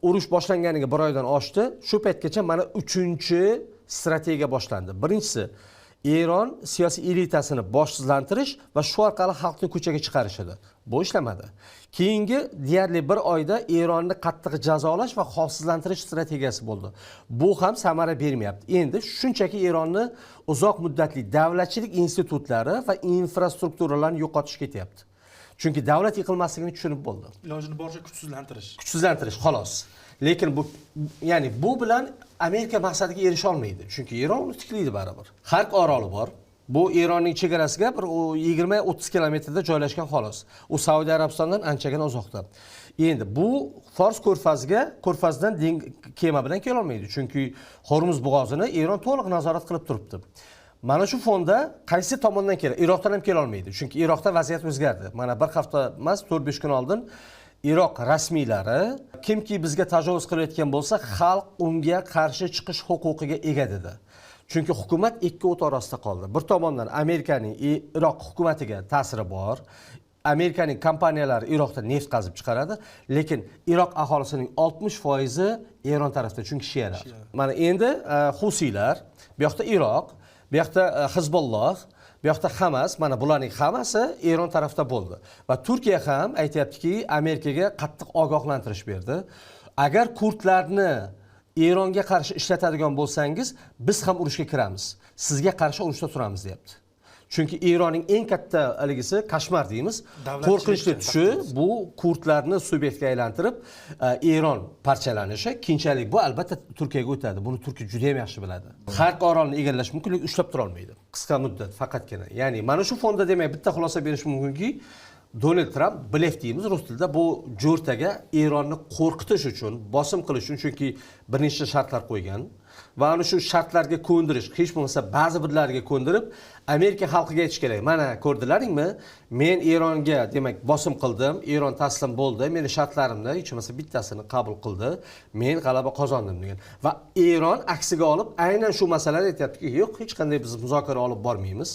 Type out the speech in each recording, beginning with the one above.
urush boshlanganiga 1 oydan oshdi. Shu paytgacha mana 3-strategiya boshlandi. Birinchisi Eron siyosiy elitasini boshsizlantirish va shu orqali xalqni ko'chaga chiqarish edi. Bu ishlamadi. Keyingi deyarli 1 oyda Eronni qattiq jazolash va xavfsizlantirish strategiyasi bo'ldi. Bu ham samara bermayapti. Endi shunchaki Eronni uzoq muddatli davlatchilik institutlari va infrastrukturalarni yo'qotish ketyapti. Chunki davlat yiqilmasligini tushunib bo'ldi. Ilojini boricha kuchsizlantirish. Kuchsizlantirish xolos. Lekin bu bilan Amerika maqsadiga erisha olmaydi. Chunki Eron uni tiklaydi baribir. Xark oroli bor. Bu Eronning chegarasiga bir 20-30 kilometrda joylashgan xolos. U Saudiya Arabistondan anchagina uzoqda. Endi bu Fors ko'rfazidan kema bilan kela olmaydi. Chunki Hormuz bo'g'ozini Eron to'liq nazorat qilib turibdi. Mana shu fonda qaysi tomondan keladi? Iroqdan ham kela olmaydi. Chunki Iroqda vaziyat o'zgardi. Mana bir hafta emas, 4-5 kun oldin Iroq rasmiylari kimki bizga tajovuz qilayotgan bo'lsa, xalq unga qarshi chiqish huquqiga ega dedi. Chunki hukumat ikki o't orasida qoldi. Bir tomondan Amerikaning Iroq hukumatiga ta'siri bor. Amerikaning kompaniyalari Iroqda neft qazib chiqaradi, lekin Iroq aholisining 60% Eron tarafida, chunki shialar. Mana endi Husiylar, bu yoqda Iroq, bu yoqda Hizbolloh, bu yoqda Hamas, mana bularning hammasi Eron tarafida bo'ldi. Va Turkiya ham aytayaptiki, Amerikaga qattiq ogohlantirish berdi. Agar kurdlarni Eronga qarshi ishlatadigan bo'lsangiz, biz ham urushga kiramiz. Sizga qarshi urushda turamiz, deyapti. Chunki Eronning eng katta aligisi koshmar deymiz, qo'rqinchli tushi bu kurdlarni subyektga aylantirib, Eron parchalanishi, keyinchalik bu albatta Turkiyaga o'tadi. Buni Turkiya juda ham yaxshi biladi. Xark orolini egallash mumkin, lekin ushlab tura olmaydi. Qisqa muddat faqatgina. Ya'ni mana shu fonda demak bitta xulosa berish mumkinki, Donald Trump blef deymiz rus tilida, bu jo'rtaga Eronni qo'rqitish uchun, bosim qilish uchun, chunki bir nechta shartlar qo'ygan va ana shu shartlarga ko'ndirish, hech bo'lmasa ba'zi birlariga ko'ndirib, Amerika xalqiga aytish kerak. Mana ko'rdilaringmi? Men Eronga demak bosim qildim, Eron taslim bo'ldi, meni shartlarimni hech bo'lmasa bittasini qabul qildi, men g'alaba qozondim degan. Va Eron aksiga olib aynan shu masalani aytayaptiki, yo'q, hech qanday biz muzokara olib bormaymiz.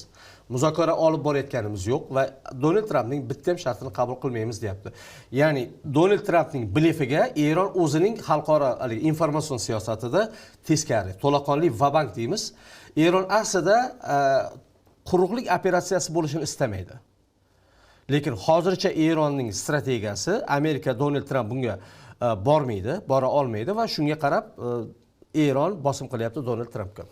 Muzokara olib borayotganimiz yo'q va Donald Trampning bitta ham shartini qabul qilmaymiz, deyapti. Ya'ni Donald Trampning blefiga Eron o'zining xalqaro informatsion siyosatida teskari, to'laqonli vabank deymiz. Eron aslida quruqlik operatsiyasi bo'lishini istamaydi. Lekin hozircha Eronning strategiyasi Amerika Donald Trump bunga bormaydi, bora olmaydi va shunga qarab Eron bosim qilyapti Donald Trampga.